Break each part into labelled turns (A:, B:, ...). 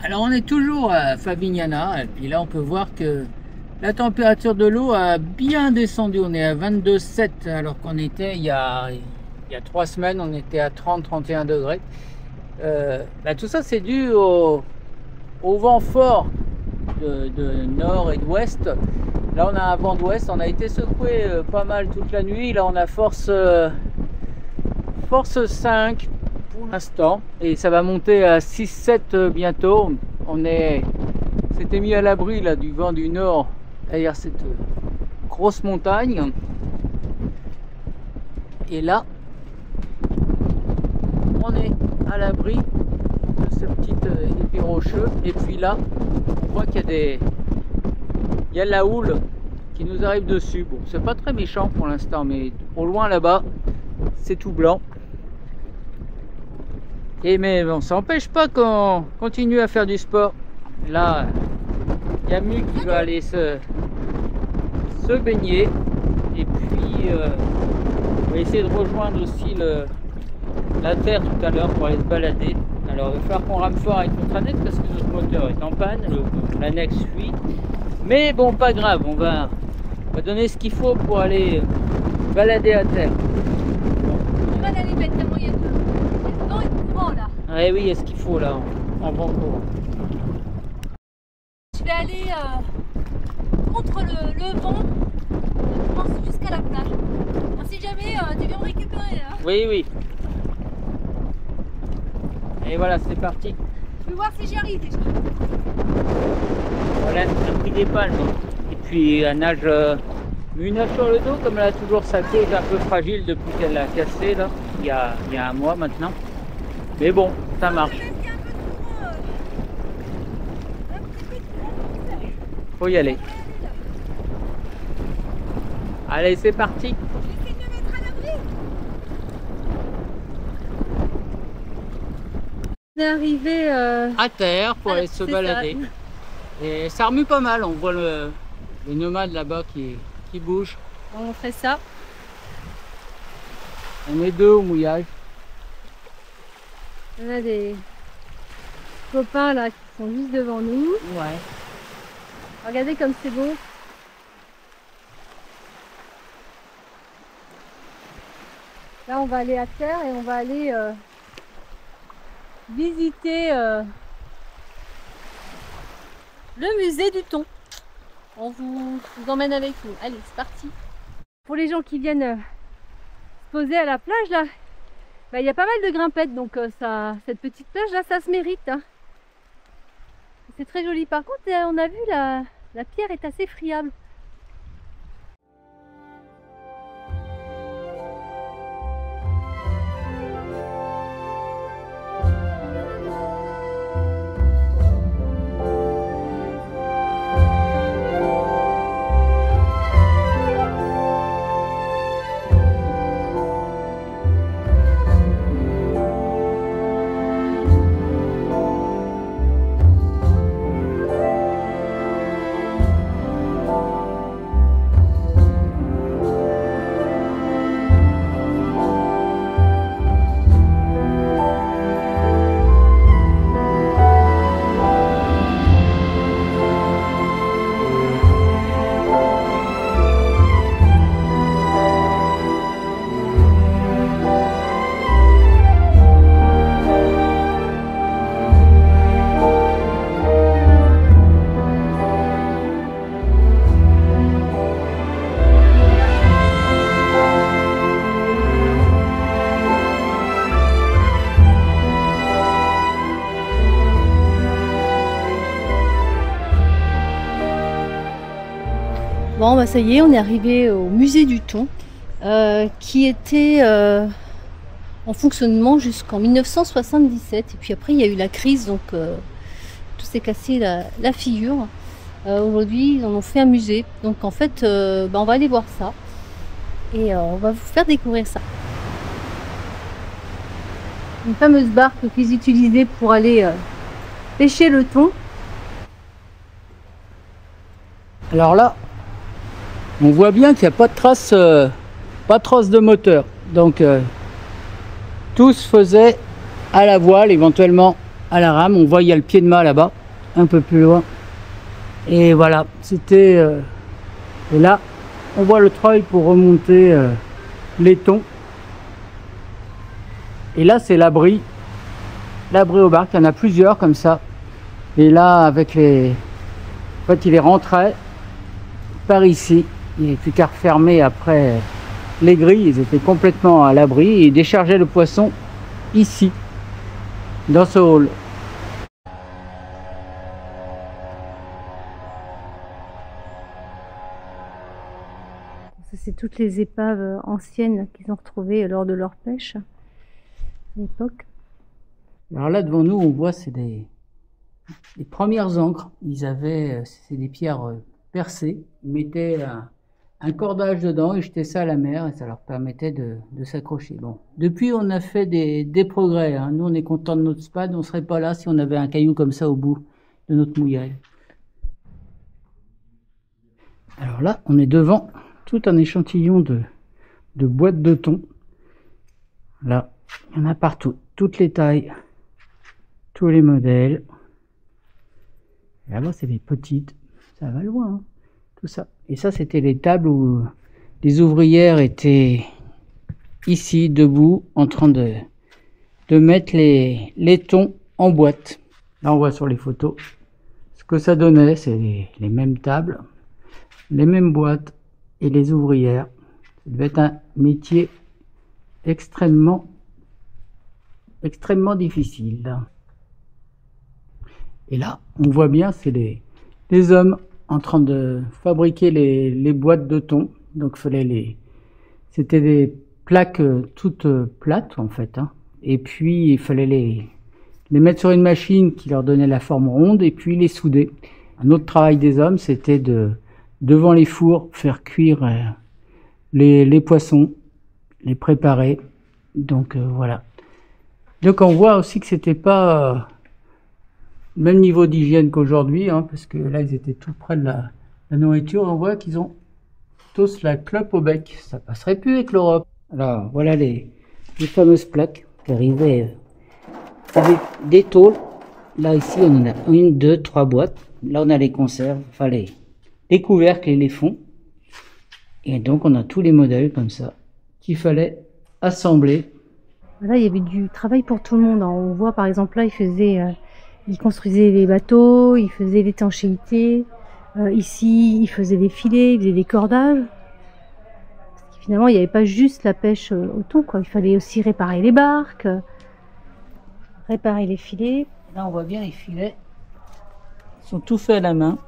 A: Alors on est toujours à Favignana et puis là on peut voir que la température de l'eau a bien descendu. On est à 22,7 alors qu'on était il y a 3 semaines, on était à 30-31 degrés. Tout ça c'est dû au vent fort de nord et d'ouest. Là on a un vent d'ouest, on a été secoué pas mal toute la nuit. Là on a force 5 pour l'instant et ça va monter à 6-7 bientôt. On s'était mis à l'abri là du vent du nord derrière cette grosse montagne et là on est à l'abri de ce petit épi rocheux. Et puis là on voit qu'il y a de la houle qui nous arrive dessus. Bon, c'est pas très méchant pour l'instant, mais au loin là-bas c'est tout blanc. Mais bon, ça n'empêche pas qu'on continue à faire du sport. Là, il y a Mu qui va aller se baigner. Et puis, on va essayer de rejoindre aussi la terre tout à l'heure pour aller se balader. Alors, il va falloir qu'on rame fort avec notre annexe parce que notre moteur est en panne. L'annexe fuit. Mais bon, pas grave, on va donner ce qu'il faut pour aller balader à terre.
B: On va aller mettre tellement il y a de vent et de courant là.
A: Ah oui, il y a ce qu'il faut là, en vent courant.
B: Je vais aller contre le vent, je pense jusqu'à la plage. Alors, si jamais tu viens me récupérer là.
A: Oui, oui. Et voilà, c'est parti.
B: Je vais voir si j'y arrive déjà.
A: Voilà, elle a pris des palmes. Et puis elle nage, une nage sur le dos, comme elle a toujours sa queue un peu fragile depuis qu'elle l'a cassée là, il y a un mois maintenant. Mais bon, ça marche. Faut y aller. Allez, c'est parti.
B: On est arrivé
A: à terre pour aller se balader. Et ça remue pas mal, on voit le nomade là-bas qui bouge.
B: On fait ça.
A: On est deux au mouillage.
B: On a des copains là qui sont juste devant nous.
A: Ouais.
B: Regardez comme c'est beau. Là on va aller à terre et on va aller visiter le musée du thon. On vous emmène avec nous. Allez, c'est parti. Pour les gens qui viennent se poser à la plage là, il y a pas mal de grimpettes, donc cette petite plage là, ça se mérite. Hein. C'est très joli. Par contre, on a vu la pierre est assez friable. Bon, ça y est, on est arrivé au musée du thon qui était en fonctionnement jusqu'en 1977. Et puis après, il y a eu la crise, donc tout s'est cassé la figure. Aujourd'hui, ils en ont fait un musée. Donc en fait, on va aller voir ça et on va vous faire découvrir ça. Une fameuse barque qu'ils utilisaient pour aller pêcher le thon.
A: Alors là, on voit bien qu'il n'y a pas de trace de moteur. Donc tout se faisait à la voile, éventuellement à la rame. On voit il y a le pied de mât là-bas, un peu plus loin. Et voilà, c'était... et là, on voit le treuil pour remonter les thons. Et là, c'est l'abri. L'abri au barque, il y en a plusieurs comme ça. Et là, avec les... En fait, il est rentré par ici. Il n'y avait plus qu'à refermer après les grilles. Ils étaient complètement à l'abri. Et ils déchargeaient le poisson ici, dans ce hall.
B: C'est toutes les épaves anciennes qu'ils ont retrouvées lors de leur pêche à l'époque.
A: Alors là, devant nous, on voit, c'est les premières ancres. Ils avaient, c'est des pierres percées. Ils mettaient un cordage dedans et jetaient ça à la mer et ça leur permettait de s'accrocher. Bon, depuis, on a fait des progrès. Hein. Nous, on est content de notre spade. On ne serait pas là si on avait un caillou comme ça au bout de notre mouillage. Alors là, on est devant tout un échantillon de boîtes de thon. Là, il y en a partout, toutes les tailles, tous les modèles. Et là-bas, c'est les petites, ça va loin, hein, tout ça. Et ça, c'était les tables où les ouvrières étaient ici, debout, en train de mettre les thons en boîte. Là, on voit sur les photos ce que ça donnait, c'est les mêmes tables, les mêmes boîtes. Et les ouvrières, ça devait être un métier extrêmement difficile. Et là, on voit bien, c'est les hommes en train de fabriquer les boîtes de thon. Donc, c'était des plaques toutes plates en fait. Hein. Et puis, il fallait les mettre sur une machine qui leur donnait la forme ronde et puis les souder. Un autre travail des hommes, c'était devant les fours, faire cuire les poissons, les préparer. Donc voilà. Donc on voit aussi que c'était pas le même niveau d'hygiène qu'aujourd'hui, hein, parce que là ils étaient tout près de la nourriture. On voit qu'ils ont tous la clope au bec. Ça passerait plus avec l'Europe. Alors voilà les fameuses plaques qui arrivaient avec des tôles. Là ici on en a 1, 2, 3 boîtes. Là on a les conserves, enfin les couvercles et les fonds. Et donc on a tous les modèles comme ça qu'il fallait assembler.
B: Là il y avait du travail pour tout le monde. On voit par exemple là ils construisaient les bateaux, ils faisaient l'étanchéité. Ici ils faisaient des filets, ils faisaient des cordages. Parce que finalement il n'y avait pas juste la pêche au thon, quoi. Il fallait aussi réparer les barques, réparer les filets.
A: Là on voit bien les filets. Ils sont tous faits à la main.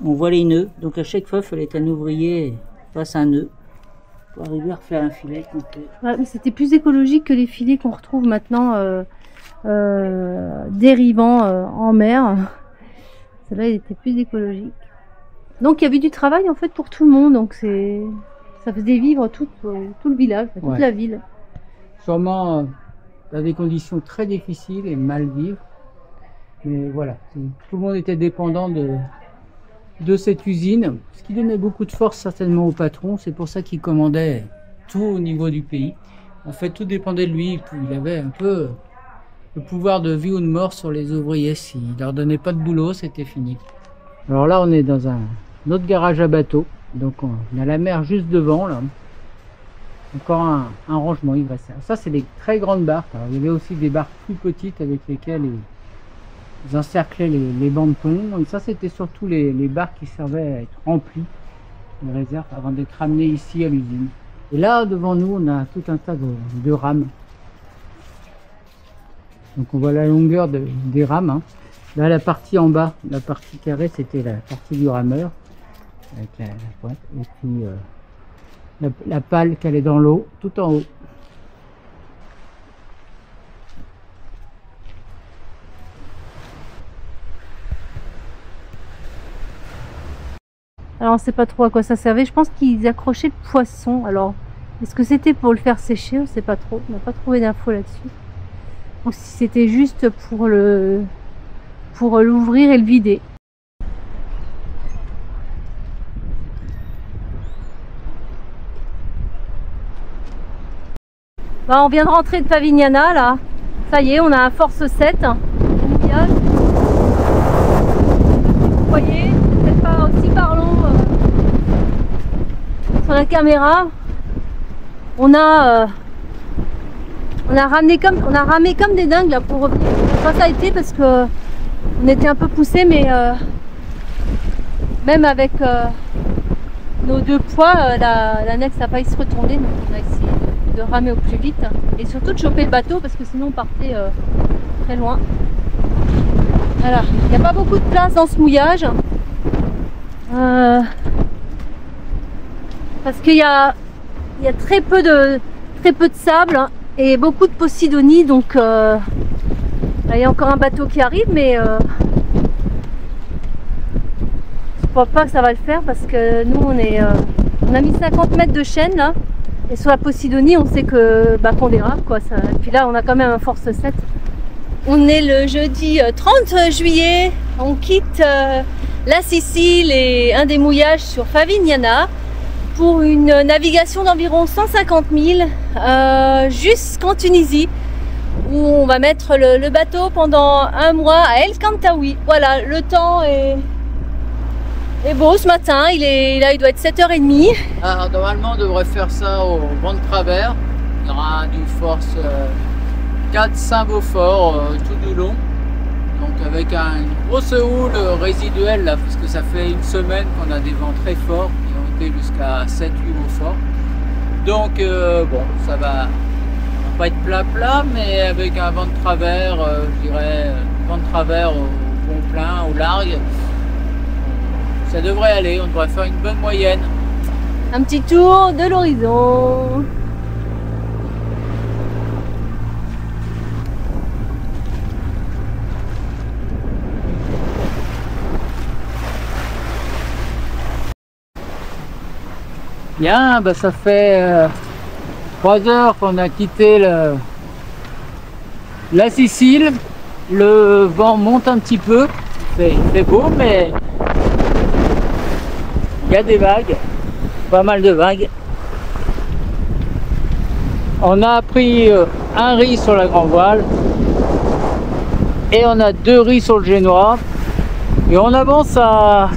A: On voit les nœuds, donc à chaque fois, il fallait qu'un ouvrier fasse un nœud pour arriver à refaire un filet complet.
B: Ouais, mais c'était plus écologique que les filets qu'on retrouve maintenant dérivant en mer. Celle-là, il était plus écologique. Donc il y avait du travail en fait pour tout le monde, donc ça faisait vivre tout le village, toute la ville.
A: Sûrement dans des conditions très difficiles et mal vivre, mais voilà, tout le monde était dépendant de cette usine, ce qui donnait beaucoup de force certainement au patron. C'est pour ça qu'il commandait tout au niveau du pays. En fait, tout dépendait de lui. Il avait un peu le pouvoir de vie ou de mort sur les ouvriers. S'il leur donnait pas de boulot, c'était fini. Alors là, on est dans un autre garage à bateaux. Donc on a la mer juste devant là. Encore un rangement. Il reste ça, c'est des très grandes barques. Alors, il y avait aussi des barques plus petites avec lesquelles ils encerclaient les bancs de thon. Et ça, c'était surtout les barques qui servaient à être remplies de réserve avant d'être ramenées ici à l'usine. Et là, devant nous, on a tout un tas de rames. Donc on voit la longueur des rames. Hein. Là, la partie en bas, la partie carrée, c'était la partie du rameur. Avec la pointe. Et puis la pale qu'elle est dans l'eau, tout en haut.
B: Alors on ne sait pas trop à quoi ça servait. Je pense qu'ils accrochaient le poisson. Alors est-ce que c'était pour le faire sécher? On ne sait pas trop. On n'a pas trouvé d'infos là-dessus. Ou si c'était juste pour l'ouvrir et le vider. Bah, on vient de rentrer de Favignana là. Ça y est, on a un Force 7. mouillage. Vous voyez, c'est peut-être pas aussi parlant sur la caméra. On a ramé comme des dingues là pour revenir. Enfin, ça a été parce que on était un peu poussé, mais même avec nos deux poids, la nef n'a pas failli se retourner, donc on a essayé de ramer au plus vite et surtout de choper le bateau parce que sinon on partait très loin. Voilà, il n'y a pas beaucoup de place dans ce mouillage parce qu'il y a très peu de sable et beaucoup de Posidonie, donc là, il y a encore un bateau qui arrive, mais je crois pas que ça va le faire parce que nous on a mis 50 mètres de chaîne là, et sur la Posidonie on sait que qu'on dérape quoi. Et puis là on a quand même un force 7. On est le jeudi 30 juillet, on quitte la Sicile et un des mouillages sur Favignana pour une navigation d'environ 150 000 jusqu'en Tunisie, où on va mettre le bateau pendant un mois à El Kantaoui. Voilà, le temps est beau ce matin, il doit être 7h30.
A: Alors normalement on devrait faire ça au vent de travers. Il y aura du force 4-5 Beaufort tout du long. Donc avec une grosse houle résiduelle là, parce que ça fait une semaine qu'on a des vents très forts qui ont été jusqu'à 7-8 Beaufort. Donc bon, ça va pas être plat, mais avec un vent de travers, je dirais vent de travers au bon plein, au large, ça devrait aller, on devrait faire une bonne moyenne.
B: Un petit tour de l'horizon.
A: Bien, ça fait 3 heures qu'on a quitté la Sicile. Le vent monte un petit peu, il fait beau, mais il y a des vagues, pas mal de vagues. On a pris un riz sur la grand voile et on a 2 riz sur le génois, et on avance à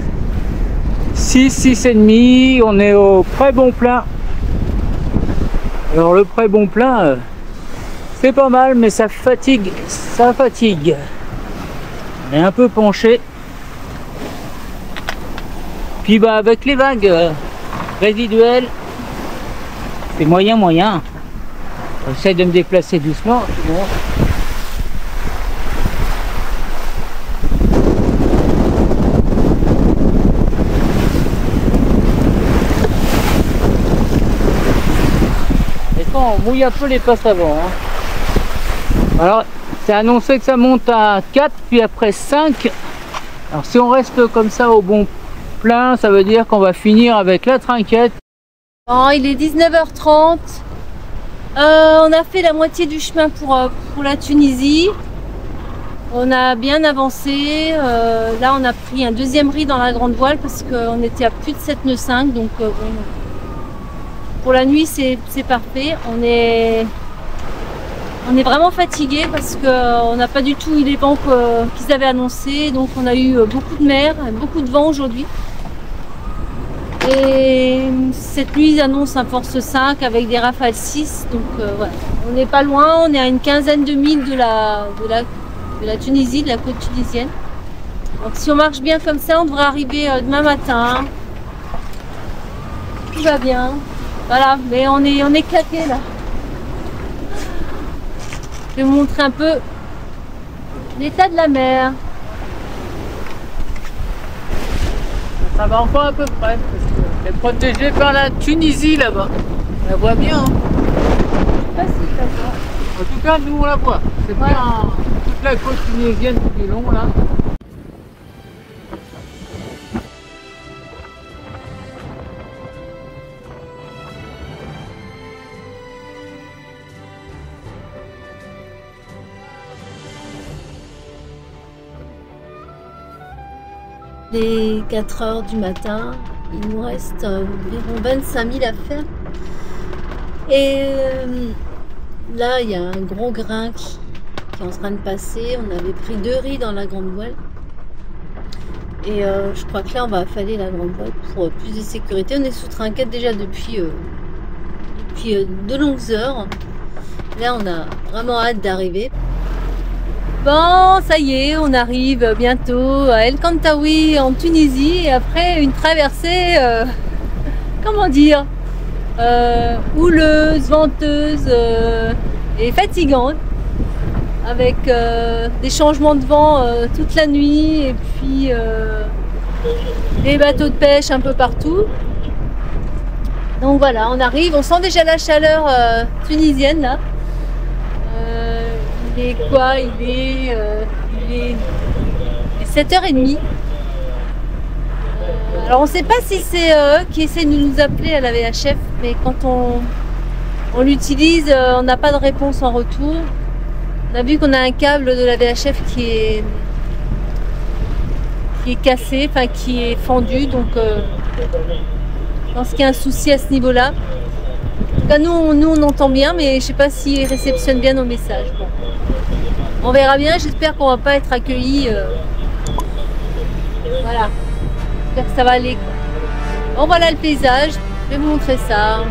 A: 6,5, on est au pré bon plein. Alors le pré bon plein, c'est pas mal, mais ça fatigue, On est un peu penché. Puis avec les vagues résiduelles, c'est moyen. J'essaie de me déplacer doucement. Bon. On mouille un peu les passes avant. Alors c'est annoncé que ça monte à 4, puis après 5. Alors si on reste comme ça au bon plein, ça veut dire qu'on va finir avec la trinquette.
B: Bon, il est 19h30. On a fait la moitié du chemin pour la Tunisie. On a bien avancé. Là on a pris un deuxième riz dans la grande voile parce qu'on était à plus de 7 nœuds 5. Donc pour la nuit c'est parfait. On est vraiment fatigué parce qu'on n'a pas du tout eu les vents qu'ils avaient annoncé. Donc on a eu beaucoup de mer, beaucoup de vent aujourd'hui. Et cette nuit ils annoncent un force 5 avec des rafales 6. Donc voilà. On n'est pas loin, on est à une quinzaine de milles de la Tunisie, de la côte tunisienne. Donc si on marche bien comme ça, on devrait arriver demain matin. Tout va bien. Voilà, mais on est claqué là. Je vais vous montrer un peu l'état de la mer.
A: Ça va encore à peu près, parce qu'elle est protégée par la Tunisie là-bas. On la voit bien.
B: Je sais pas si ça voit.
A: En tout cas, nous on la voit. C'est bien toute la côte tunisienne tout du long là.
B: Les 4 heures du matin, il nous reste environ 25 000 à faire. Et là, il y a un gros grain qui est en train de passer. On avait pris 2 riz dans la grande voile. Et je crois que là, on va affaler la grande voile pour plus de sécurité. On est sous trinquette déjà depuis de longues heures. Là, on a vraiment hâte d'arriver. Bon, ça y est, on arrive bientôt à El Kantaoui en Tunisie. Et après une traversée, comment dire, houleuse, venteuse et fatigante. Avec des changements de vent toute la nuit et puis des bateaux de pêche un peu partout. Donc voilà, on arrive, on sent déjà la chaleur tunisienne là. Il est quoi? Il est 7h30. Alors on ne sait pas si c'est eux qui essaient de nous appeler à la VHF, mais quand on l'utilise, on n'a pas de réponse en retour. On a vu qu'on a un câble de la VHF qui est cassé, enfin qui est fendu, donc je pense qu'il y a un souci à ce niveau-là. En tout cas, nous on entend bien, mais je ne sais pas s'ils réceptionnent bien nos messages. Bon. On verra bien, j'espère qu'on ne va pas être accueillis. Voilà, j'espère que ça va aller. Bon, voilà le paysage, je vais vous montrer ça.